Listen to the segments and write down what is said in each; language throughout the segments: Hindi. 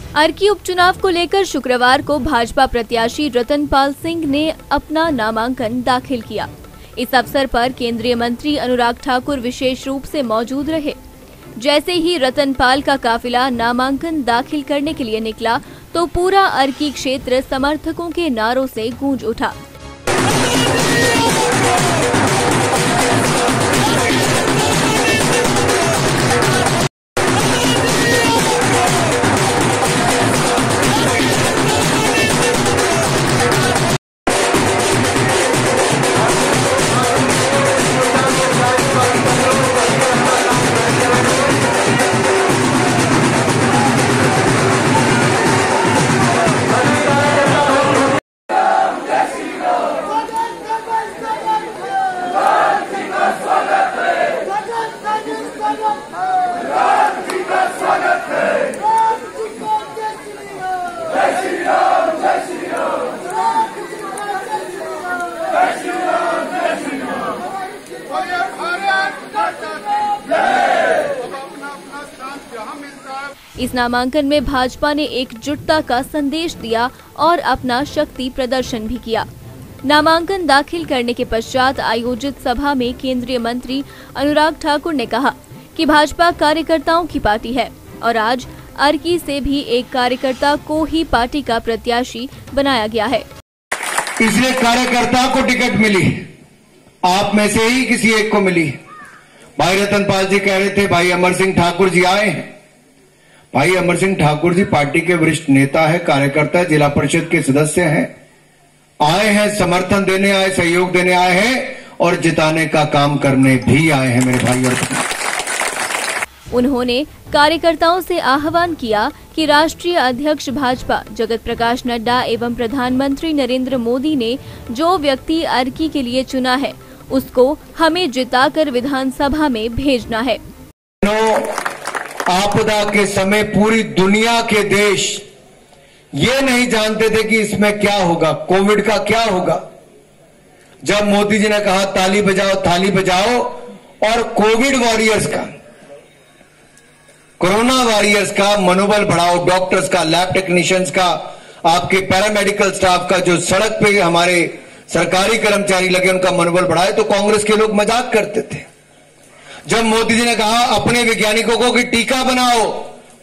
अर्की उपचुनाव को लेकर शुक्रवार को भाजपा प्रत्याशी रतनपाल सिंह ने अपना नामांकन दाखिल किया। इस अवसर पर केंद्रीय मंत्री अनुराग ठाकुर विशेष रूप से मौजूद रहे। जैसे ही रतनपाल का काफिला नामांकन दाखिल करने के लिए निकला तो पूरा अर्की क्षेत्र समर्थकों के नारों से गूंज उठा। इस नामांकन में भाजपा ने एकजुटता का संदेश दिया और अपना शक्ति प्रदर्शन भी किया। नामांकन दाखिल करने के पश्चात आयोजित सभा में केंद्रीय मंत्री अनुराग ठाकुर ने कहा कि भाजपा कार्यकर्ताओं की पार्टी है और आज अर्की से भी एक कार्यकर्ता को ही पार्टी का प्रत्याशी बनाया गया है। इसलिए कार्यकर्ता को टिकट मिली, आप में से ही किसी एक को मिली। भाई रतनपाल जी कह रहे थे भाई अमर सिंह ठाकुर जी आए हैं। भाई अमर सिंह ठाकुर जी पार्टी के वरिष्ठ नेता है, कार्यकर्ता, जिला परिषद के सदस्य हैं, आए हैं, समर्थन देने आए, सहयोग देने आए हैं और जिताने का काम करने भी आए हैं मेरे भाई और बहनों। उन्होंने कार्यकर्ताओं से आह्वान किया कि राष्ट्रीय अध्यक्ष भाजपा जगत प्रकाश नड्डा एवं प्रधानमंत्री नरेंद्र मोदी ने जो व्यक्ति अर्की के लिए चुना है उसको हमें जिताकर विधानसभा में भेजना है। आपदा के समय पूरी दुनिया के देश ये नहीं जानते थे कि इसमें क्या होगा, कोविड का क्या होगा। जब मोदी जी ने कहा ताली बजाओ थाली बजाओ और कोविड वॉरियर्स का, कोरोना वॉरियर्स का मनोबल बढ़ाओ, डॉक्टर्स का, लैब टेक्नीशियंस का, आपके पैरामेडिकल स्टाफ का, जो सड़क पे हमारे सरकारी कर्मचारी लगे उनका मनोबल बढ़ाए, तो कांग्रेस के लोग मजाक करते थे। जब मोदी जी ने कहा अपने वैज्ञानिकों को कि टीका बनाओ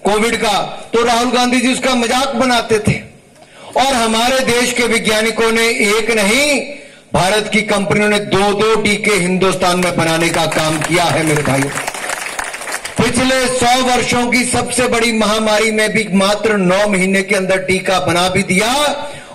कोविड का, तो राहुल गांधी जी उसका मजाक बनाते थे। और हमारे देश के वैज्ञानिकों ने एक नहीं, भारत की कंपनियों ने 2-2 टीके हिंदुस्तान में बनाने का काम किया है मेरे भाइयों। पिछले 100 वर्षों की सबसे बड़ी महामारी में भी मात्र 9 महीने के अंदर टीका बना भी दिया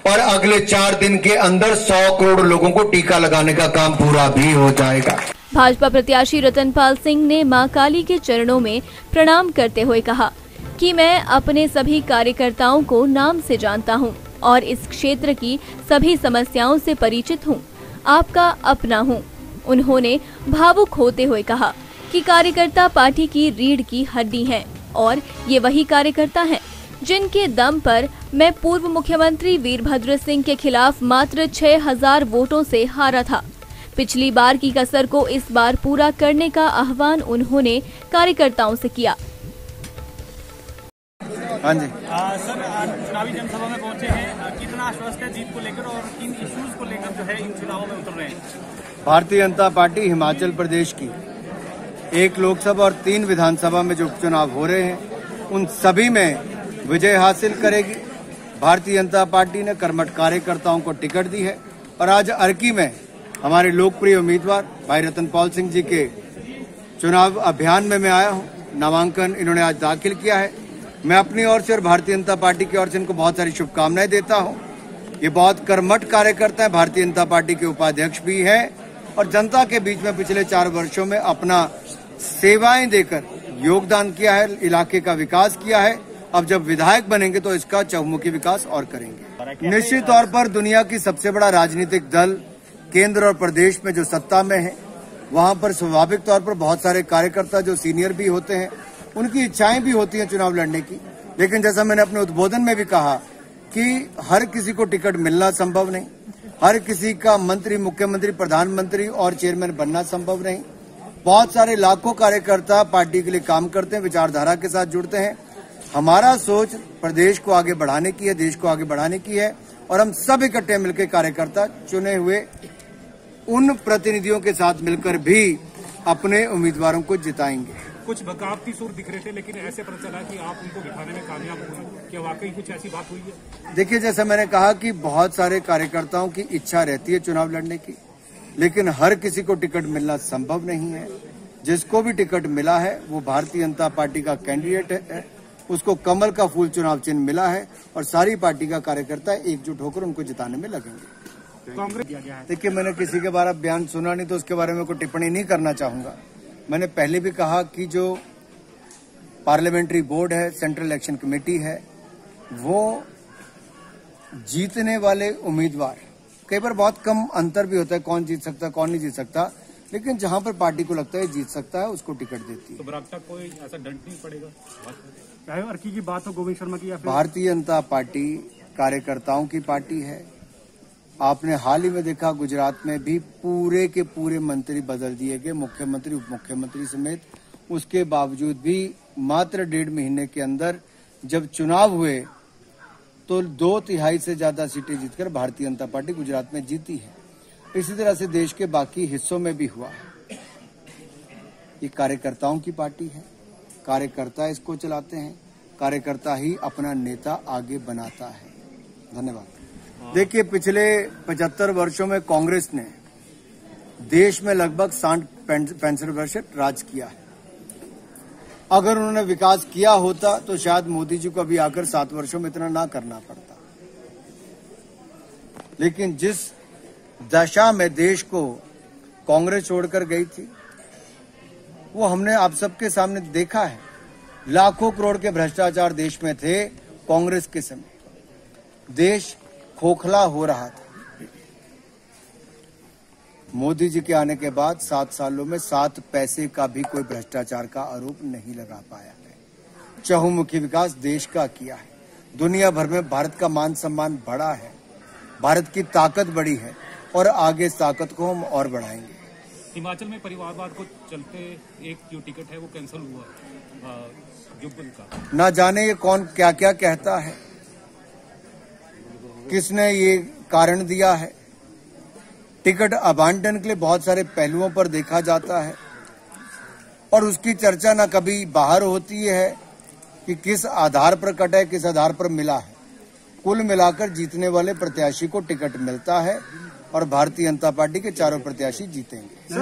और अगले 4 दिन के अंदर 100 करोड़ लोगों को टीका लगाने का काम पूरा भी हो जाएगा। भाजपा प्रत्याशी रतनपाल सिंह ने मां काली के चरणों में प्रणाम करते हुए कहा कि मैं अपने सभी कार्यकर्ताओं को नाम से जानता हूं और इस क्षेत्र की सभी समस्याओं से परिचित हूं, आपका अपना हूं। उन्होंने भावुक होते हुए कहा कि कार्यकर्ता पार्टी की रीढ़ की हड्डी हैं और ये वही कार्यकर्ता हैं जिनके दम पर मैं पूर्व मुख्यमंत्री वीरभद्र सिंह के खिलाफ मात्र 6000 वोटों से हारा था। पिछली बार की कसर को इस बार पूरा करने का आह्वान उन्होंने कार्यकर्ताओं से किया। हाँ जी सर, चुनावी जनसभा में पहुंचे हैं, कितना आश्वस्त है जीत को लेकर और किन इश्यूज को लेकर जो है इन चुनावों में उतर रहे हैं? भारतीय जनता पार्टी हिमाचल प्रदेश की 1 लोकसभा और 3 विधानसभा में जो उपचुनाव हो रहे हैं उन सभी में विजय हासिल करेगी। भारतीय जनता पार्टी ने कर्मठ कार्यकर्ताओं को टिकट दी है और आज अर्की में हमारे लोकप्रिय उम्मीदवार भाई रतनपाल सिंह जी के चुनाव अभियान में मैं आया हूं। नामांकन इन्होंने आज दाखिल किया है। मैं अपनी ओर से और भारतीय जनता पार्टी की ओर से इनको बहुत सारी शुभकामनाएं देता हूं। ये बहुत कर्मठ कार्यकर्ता है, भारतीय जनता पार्टी के उपाध्यक्ष भी हैं और जनता के बीच में पिछले 4 वर्षों में अपना सेवाएं देकर योगदान किया है, इलाके का विकास किया है। अब जब विधायक बनेंगे तो इसका चहुमुखी विकास और करेंगे। निश्चित तौर पर दुनिया की सबसे बड़ा राजनीतिक दल केंद्र और प्रदेश में जो सत्ता में है वहां पर स्वाभाविक तौर पर बहुत सारे कार्यकर्ता जो सीनियर भी होते हैं उनकी इच्छाएं भी होती हैं चुनाव लड़ने की, लेकिन जैसा मैंने अपने उद्बोधन में भी कहा कि हर किसी को टिकट मिलना संभव नहीं, हर किसी का मंत्री, मुख्यमंत्री, प्रधानमंत्री और चेयरमैन बनना संभव नहीं। बहुत सारे लाखों कार्यकर्ता पार्टी के लिए काम करते हैं, विचारधारा के साथ जुड़ते हैं। हमारा सोच प्रदेश को आगे बढ़ाने की है, देश को आगे बढ़ाने की है और हम सब इकट्ठे मिलकर कार्यकर्ता चुने हुए उन प्रतिनिधियों के साथ मिलकर भी अपने उम्मीदवारों को जिताएंगे। कुछ बगावती सुर दिख रहे थे, लेकिन ऐसे पता चला कि आप उनको बिठाने में कामयाब हुए। क्या वाकई कुछ ऐसी बात हुई है? देखिए, जैसा मैंने कहा कि बहुत सारे कार्यकर्ताओं की इच्छा रहती है चुनाव लड़ने की, लेकिन हर किसी को टिकट मिलना संभव नहीं है। जिसको भी टिकट मिला है वो भारतीय जनता पार्टी का कैंडिडेट है, उसको कमल का फूल चुनाव चिन्ह मिला है और सारी पार्टी का कार्यकर्ता एकजुट होकर उनको जिताने में लगेंगे। कांग्रेस किया गया है। देखिए, मैंने किसी के बारे में बयान सुना नहीं तो उसके बारे में कोई टिप्पणी नहीं करना चाहूंगा। मैंने पहले भी कहा कि जो पार्लियामेंट्री बोर्ड है, सेंट्रल इलेक्शन कमेटी है, वो जीतने वाले उम्मीदवार, कई बार बहुत कम अंतर भी होता है कौन जीत सकता है कौन नहीं जीत सकता, लेकिन जहां पर पार्टी को लगता है जीत सकता है उसको टिकट देती है। तो बराबर कोई ऐसा दंड नहीं पड़ेगा? चाहे अर्की की बात हो, गोविंद शर्मा की, या फिर भारतीय जनता पार्टी कार्यकर्ताओं की पार्टी है। आपने हाल ही में देखा गुजरात में भी पूरे के पूरे मंत्री बदल दिए गए, मुख्यमंत्री उप मुख्यमंत्री समेत। उसके बावजूद भी मात्र 1.5 महीने के अंदर जब चुनाव हुए तो 2/3 से ज्यादा सीटें जीतकर भारतीय जनता पार्टी गुजरात में जीती है। इसी तरह से देश के बाकी हिस्सों में भी हुआ है। ये कार्यकर्ताओं की पार्टी है, कार्यकर्ता इसको चलाते हैं, कार्यकर्ता ही अपना नेता आगे बनाता है। धन्यवाद। देखिए, पिछले 75 वर्षों में कांग्रेस ने देश में लगभग 60-65 वर्ष राज किया है। अगर उन्होंने विकास किया होता तो शायद मोदी जी को अभी आकर 7 वर्षों में इतना ना करना पड़ता। लेकिन जिस दशा में देश को कांग्रेस छोड़कर गई थी वो हमने आप सबके सामने देखा है। लाखों करोड़ के भ्रष्टाचार देश में थे कांग्रेस के समय। देश खोखला हो रहा था। मोदी जी के आने के बाद 7 सालों में 7 पैसे का भी कोई भ्रष्टाचार का आरोप नहीं लगा पाया है। चहुमुखी विकास देश का किया है। दुनिया भर में भारत का मान सम्मान बढ़ा है, भारत की ताकत बढ़ी है और आगे इस ताकत को हम और बढ़ाएंगे। हिमाचल में परिवारवाद को चलते एक जो टिकट है वो कैंसिल हुआ जुब्बल का। ना जाने ये कौन क्या क्या कहता है, किसने ये कारण दिया है। टिकट अबांडन के लिए बहुत सारे पहलुओं पर देखा जाता है और उसकी चर्चा ना कभी बाहर होती है कि किस आधार पर कटा है, किस आधार पर मिला है। कुल मिलाकर जीतने वाले प्रत्याशी को टिकट मिलता है और भारतीय जनता पार्टी के चारों प्रत्याशी जीतेंगे।